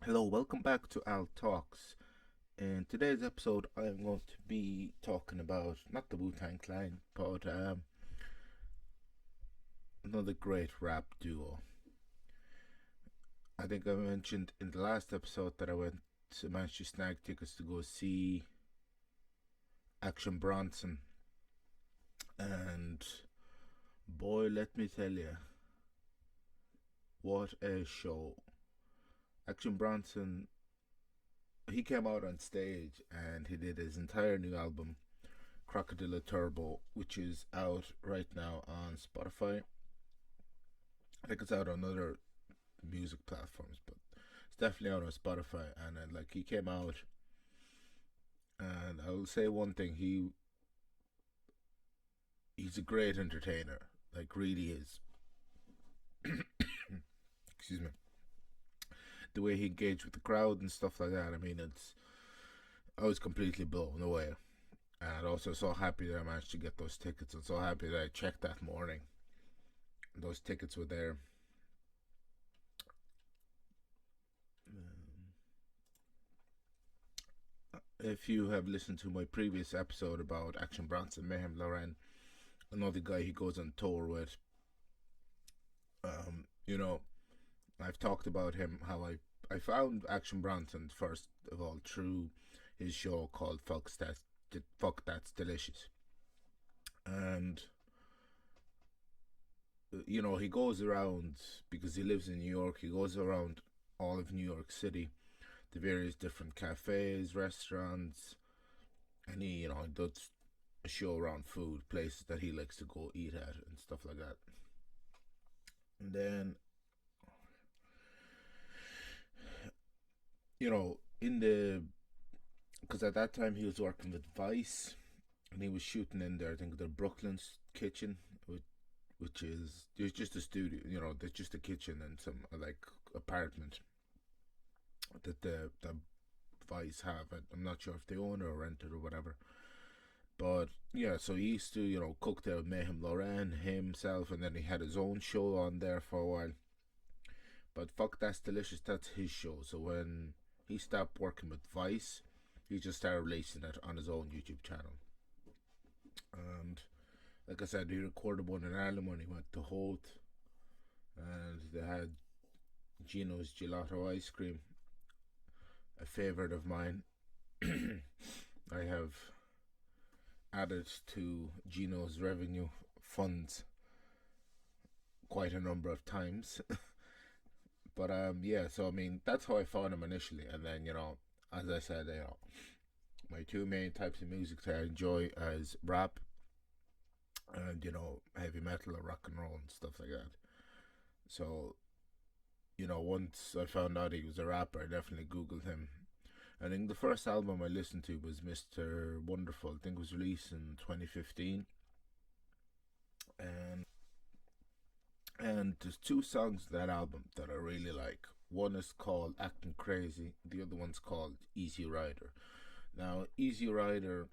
Hello, welcome back to Al Talks. In today's episode, I am going to be talking about not the Wu-Tang Clan, but another great rap duo. I think I mentioned in the last episode that I managed to snag tickets to go see Action Bronson, and boy, let me tell you, what a show! Action Bronson, he came out on stage and he did his entire new album Crocodile Turbo, which is out right now on Spotify. I think it's out on other music platforms, but it's definitely out on Spotify. And like he came out, and I will say one thing: he's a great entertainer. Like really is. Excuse me. The way he engaged with the crowd and stuff like that. I mean, I was completely blown away. And also so happy that I managed to get those tickets, and so happy that I checked that morning. Those tickets were there. If you have listened to my previous episode about Action Bronson, Mayhem Lauren, another guy he goes on tour with, you know, I've talked about him, how I found Action Bronson first of all through his show called Fuck That's Delicious. And, he goes around, because he lives in New York, he goes around all of New York City, the various different cafes, restaurants, and he does a show around food, places that he likes to go eat at and stuff like that. And then, in the because at that time he was working with Vice, and he was shooting in there. I think their Brooklyn's kitchen, which is there's just a studio. There's just a kitchen and some like apartment that the Vice have. I'm not sure if they own it or rent it or whatever. But yeah, so he used to cook there with Mayhem Lauren himself, and then he had his own show on there for a while. But Fuck That's Delicious, that's his show. So when he stopped working with Vice, he just started releasing it on his own YouTube channel. And like I said, he recorded one in Ireland when he went to Holt, and they had Gino's Gelato ice cream, a favorite of mine. I have added to Gino's revenue funds quite a number of times. But yeah, so I mean, that's how I found him initially, and then as I said, my two main types of music that I enjoy is rap and heavy metal or rock and roll and stuff like that. So once I found out he was a rapper, I definitely googled him. I think the first album I listened to was Mr. Wonderful. I think it was released in 2015, and there's two songs in that album that I really like. One is called Acting Crazy, the other one's called Easy Rider. Now, Easy Rider,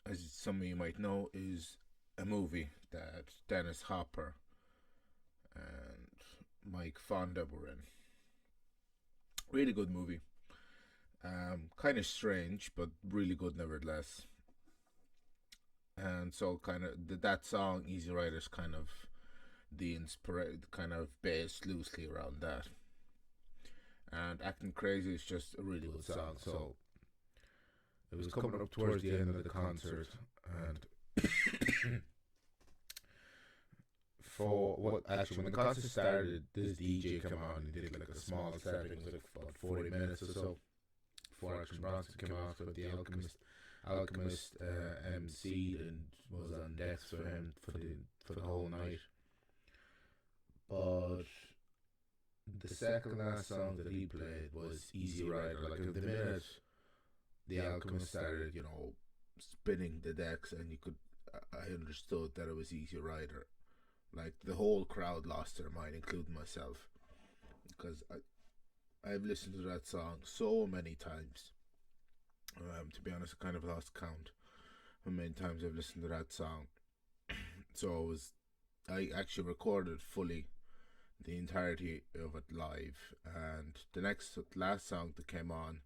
as some of you might know, is a movie that Dennis Hopper and Mike Fonda were in. Really good movie. Kind of strange, but really good nevertheless. And so, kind of that song, Easy Rider, is kind of kind of based loosely around that. And Acting Crazy is just a really good song. So it was coming up towards the end of the concert, and for what actually when the concert started, this DJ came on and did like a small set. I think it was like about 40 minutes or so before Action Bronson came off with the Alchemist MC and was on decks for him for the whole night. But the second last song that he played was Easy Rider. Like the minute the Alchemist started, spinning the decks, and I understood that it was Easy Rider. Like the whole crowd lost their mind, including myself, because I've listened to that song so many times. To be honest, I kind of lost count how many times I've listened to that song. So I actually recorded fully the entirety of it live. And the last song that came on,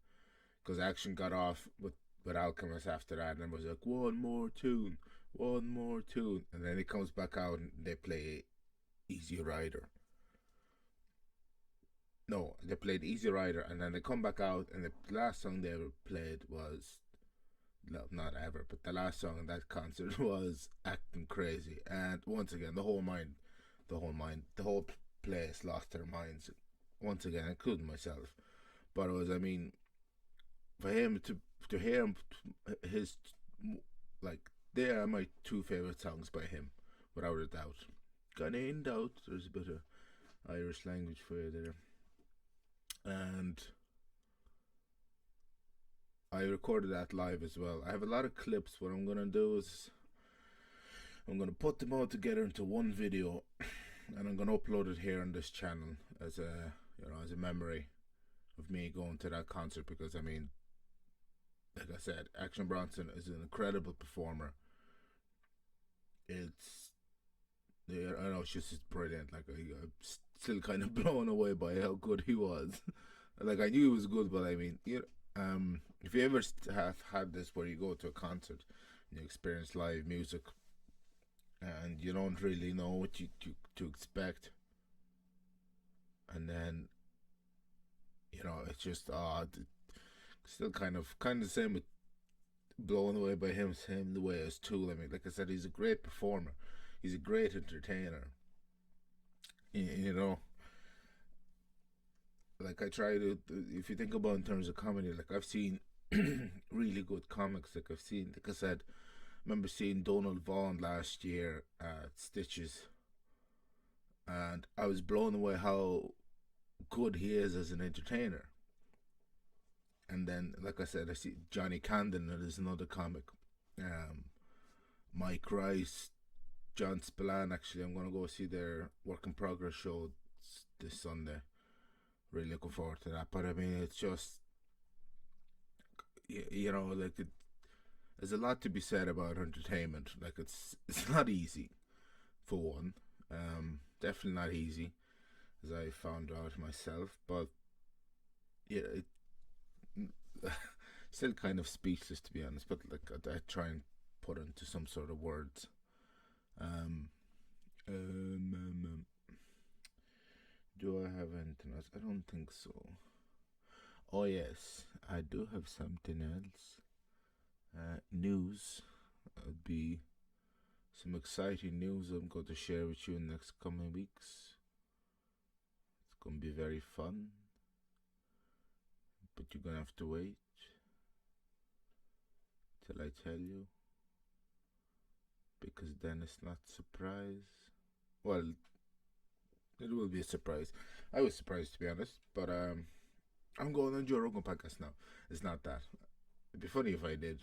because Action got off with Alchemist after that, and it was like one more tune, and then he comes back out and they play Easy Rider. No, they played Easy Rider, and then they come back out, and the last song they ever played was, no, not ever, but the last song in that concert was Acting Crazy. And once again, the whole place lost their minds. Once again, including myself. But it was, I mean, for him to hear him, his, like, they are my two favorite songs by him, without a doubt. Got in doubt. There's a bit of Irish language for you there. And I recorded that live as well. I have a lot of clips. What I'm gonna do is I'm gonna put them all together into one video, and I'm gonna upload it here on this channel as a memory of me going to that concert. Because I mean, like I said, Action Bronson is an incredible performer. It's, yeah, I know, it's just brilliant. Like I'm still kind of blown away by how good he was. Like I knew he was good, but I mean, if you ever have had this where you go to a concert and you experience live music and you don't really know what to expect, and then it's just still kind of the same with blown away by him, same the way as Tool. I mean, like I said, he's a great performer, he's a great entertainer. You know, like I try to, if you think about in terms of comedy, like I've seen really good comics. Like I've seen, like I said, I remember seeing Donald Vaughan last year at Stitches, and I was blown away how good he is as an entertainer. And then, like I said, I see Johnny Camden, that is another comic. Um, Mike Rice, John Spillane. Actually, I'm gonna go see their Work in Progress show this Sunday. Really looking forward to that. But I mean, it's just, like there's a lot to be said about entertainment. Like it's not easy, for one. Definitely not easy, as I found out myself. But yeah, still kind of speechless, to be honest. But like I try and put into some sort of words. Um, um, um, um, do I have anything else? I don't think so. Oh yes, I do have something else. News. It'd be some exciting news I'm going to share with you in the next coming weeks. It's going to be very fun, but you're going to have to wait till I tell you, because then it's not surprise. Well, it will be a surprise. I was surprised, to be honest, but I'm going on Joe Rogan podcast now. It's not that. It'd be funny if I did.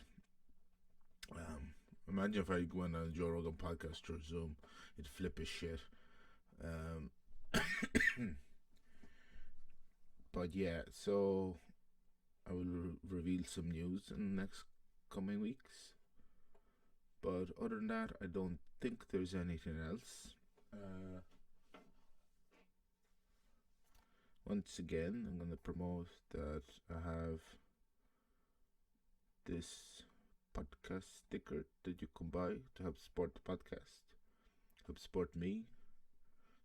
Imagine if I went on a Joe Rogan podcast through Zoom. It'd flip his shit. Um, but yeah, so I will reveal some news in the next coming weeks. But other than that, I don't think there's anything else. Once again, I'm going to promote that I have this podcast sticker that you can buy to help support the podcast, help support me,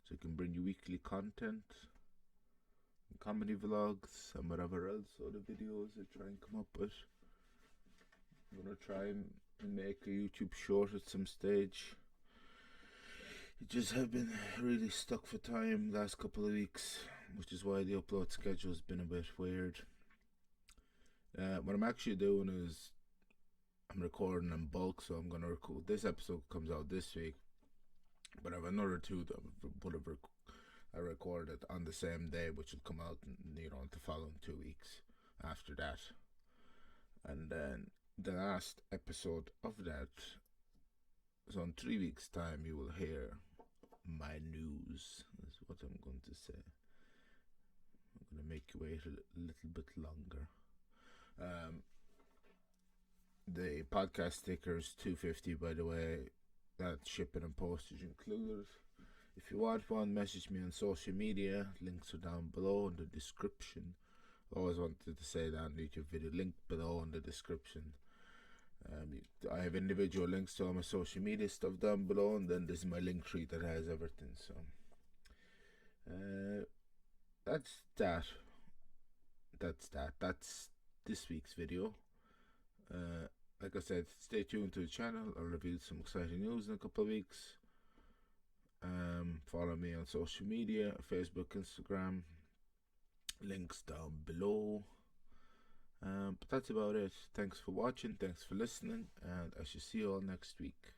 so I can bring you weekly content, comedy vlogs, and whatever else other videos I try and come up with. I'm gonna try and make a YouTube short at some stage. It just have been really stuck for time last couple of weeks, which is why the upload schedule has been a bit weird. What I'm actually doing is I'm recording in bulk, so I'm gonna record. This episode comes out this week, but I have another two that I recorded on the same day, which will come out, the following 2 weeks after that. And then the last episode of that, so in 3 weeks' time, you will hear my news. That's what I'm going to say. I'm going to make you wait a little bit longer. The podcast sticker is $2.50, by the way. That's shipping and postage included. If you want one, message me on social media. Links are down below in the description. Always wanted to say that on the YouTube video. Link below in the description. I have individual links to all my social media stuff down below, and then there's my link tree that has everything. So that's that. That's this week's video. Like I said, stay tuned to the channel. I'll reveal some exciting news in a couple of weeks. Follow me on social media, Facebook, Instagram. Links down below. But that's about it. Thanks for watching. Thanks for listening. And I shall see you all next week.